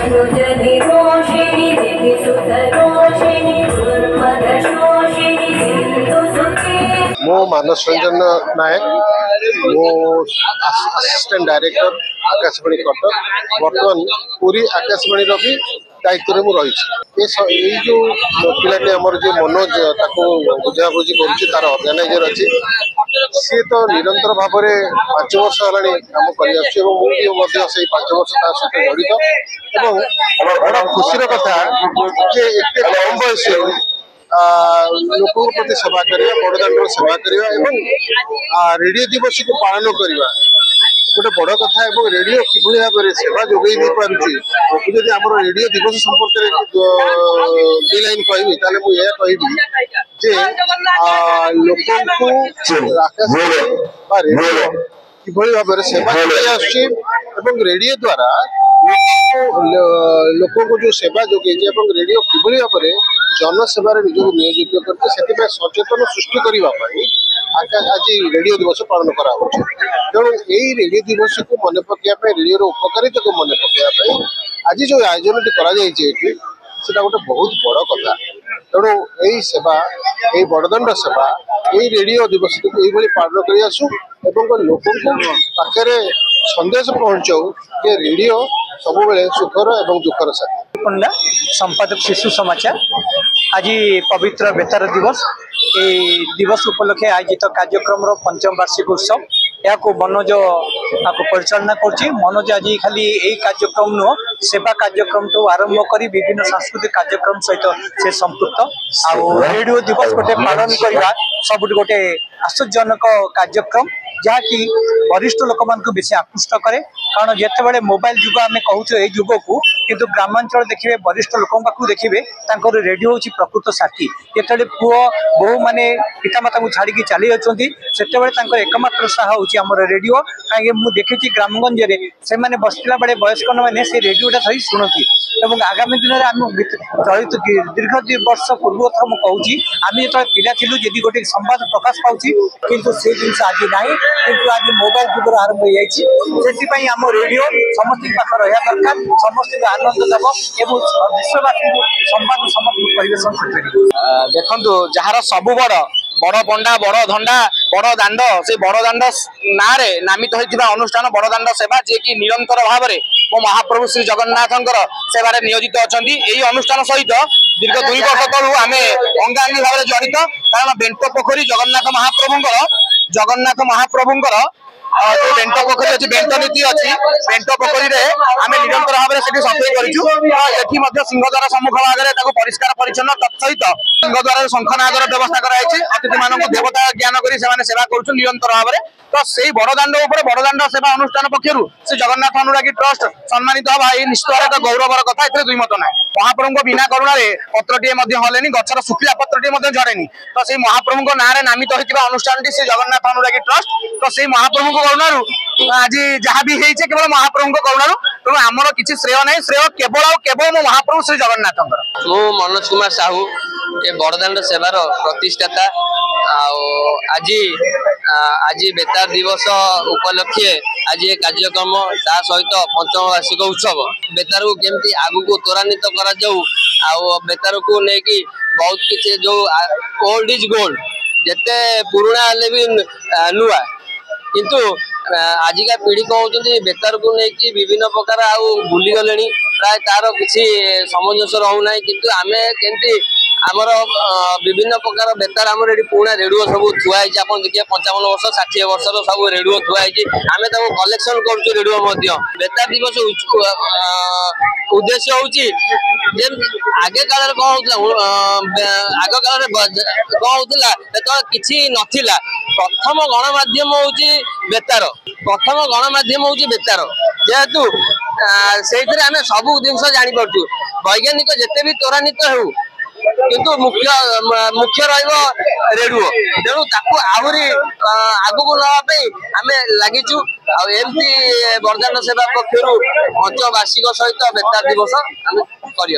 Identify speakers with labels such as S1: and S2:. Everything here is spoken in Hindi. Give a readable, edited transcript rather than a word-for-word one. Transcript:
S1: मो मानस रंजन नायक मो असिस्टेंट डायरेक्टर आकाशवाणी कटक बर्तमान पूरी आकाशवाणी भी दायित्व में रही जो पिलाटी आमर जो मनोज बुझाबुझी कर अर्गानाइजर अच्छी सी तो निरंतर भाव में 5 वर्ष है कम कर 5 वर्ष सहित जड़ित बड़ा खुशी कथा एत कम बयस लोकों प्रति सेवा करवा बड़दाण्डर सेवा करवा रेडियो दिवस को पालन करवा गोटे बड़ कथा रेडियो किभली भाव में सेवा जोगई दे पार्टी जदि आम रेडियो दिवस संपर्क दु लाइन कहबी ताले मुझे कहबी जे लोक आकाशवाणी रेडियो किभली भाव में सेवा कर रेडियो द्वारा लोक को जो सेवा जोगे रेडियो किभली भाव में जनसेवार निजक नियोजित करते सचेतन सृष्टि करने आज रेडियो दिवस पालन करा तेणु यही रेडियो दिवस को मन पकड़ा रेडियो उपकारिता को मन पकड़ा आज जो आयोजन सेटा गोटे बहुत बड़ कथा तेणु यही सेवा यही बड़दाण्ड सेवा यही रेडियो दिवस को यही पालन कर आसू लोक पाखे संदेश पहुंचाऊ कि रेडियो सब सुखर और दुखर साथी।
S2: पंडा संपादक शिशु समाचार आज पवित्र बेतार दिवस दिवस उपलक्षे आयोजित कार्यक्रम पंचम वार्षिक उत्सव या मनोज परिचालना कर मनोज आज खाली यही कार्यक्रम नुह सेवा कार्यक्रम तो आरंभ कर विभिन्न सांस्कृतिक कार्यक्रम सहित से संपृक्त रेडियो दिवस गोटे पालन करवा सब गोटे आश्चर्यजनक कार्यक्रम जहाँकि वरिष्ठ लोक मान बेसी आकृष्ट करे कारण जिते मोबाइल जुग आम कहूँ ये जुग को किंतु ग्रामांचल देखिए वरिष्ठ लोक देखिए रेडियो हूँ प्रकृत साथी जिते पुओ बहु माने पितामाता को छाड़ी चली जाते एकमात्र साहा हूँ आम रेडियो कहीं मुझे देखी ग्रामगंज से बसला बेले वयस्क मैंने से रेडियोटा धरी शुणती और आगामी दिन में आम चलित दीर्घ वर्ष पूर्व थर मुझे आम जो पिला थी यदि गोटे संवाद प्रकाश पाँच किंतु से जिन आज ना किंतु आज मोबाइल जुगर आरंभ हो आम रेडियो समस्त पाख रहा दरकार समस्त आनंद देव और विश्ववासी संवाद समस्त परिवेशन कर
S3: देखु जार सबु बड़ पंडा बड़ धंडा बड़ दाण्ड से बड़ दाण्ड ना नामित होता अनुष्ठान बड़ दाण्ड सेवा जी कि निरंतर भाव में मो महाप्रभु श्री जगन्नाथ सेवा नियोजित अच्छा यही अनुष्ठान सहित दीर्घ 2 वर्ष तलू आम अंगांगी भाव में जड़ित कारण बेंट पोखरी जगन्नाथ महाप्रभुंर जो बेंट पोखरी अच्छी बेंट नीति अच्छी बेंट पोखरी आम निरंतर भाव में सफाई करूँ सिंहद्वार सम्मुख भाग परिष्कार परिच्छन्न तत्सहित सिंहद्वार शंखनादर व्यवस्था कराई अतिथि मान देवता ज्ञान कर सेवा कर निरंतर भाव में तो से बड़दाण्ड बड़दाण्ड सेवा अनुष्ठान पक्षर श्री जगन्नाथ अनुरागी ट्रस्ट सम्मानित हवा ये निश्चित भाव एक गौरवर कथा ए दुई मत ना महाप्रभु बिना करुणा पत्रटे हलेनी गचर शुखिला पत्रटे झड़ेनी तो से महाप्रभु ना नामित होता अनुष्ठान श्री जगन्नाथ अनुरागी ट्रस्ट तो से महाप्रभु करुणा आज जहाँ भी केवल महाप्रभु करुणा तेणु आमर किसी श्रेय ना श्रेय केवल केवल मो महाप्रभु श्री जगन्नाथ
S4: मु मनोज कुमार साहू ये बड़दाण्ड सेवार प्रतिष्ठाता आज आज बेतार दिवस उपलक्षे आज ये कार्यक्रम ता सहित पंचम वार्षिक उत्सव बेतार को केमती आगु को त्वरान्वित करा बेतार को लेकिन बहुत किसी जो ओल्ड इज गोल्ड जिते पुराना हेले भी नुआ किंतु आजिका पीढ़ी कौन होती बेतार को लेकिन विभिन्न प्रकार भूली गले प्राय तार किसी सामंजस्य रोना किंतु आम केमती आमर विभिन्न प्रकार बेतार आम पुणा रेडियो सब थुआई आप देखिए 55 वर्ष 60 वर्ष सब रेडियो थुआई आम कलेक्शन करुँ रेडियो बेतार दिवस उद्देश्य हूँ आगे काल कौन होता आग काल कौन होता किसी नथिला प्रथम गणमाध्यम हूँ बेतार प्रथम गणमाध्यम हूँ बेतार जेहेतु से आम सब जिन जापर वैज्ञानिक जिते भी त्वरान्वित हो किंतु मुख्य मुख्य रेडियो तेणु आहरी आग को नापी आम लगिचु आमती बरदाण्ड सेवा पक्षर पंच वार्षिक सहित बेतार दिवस आम कर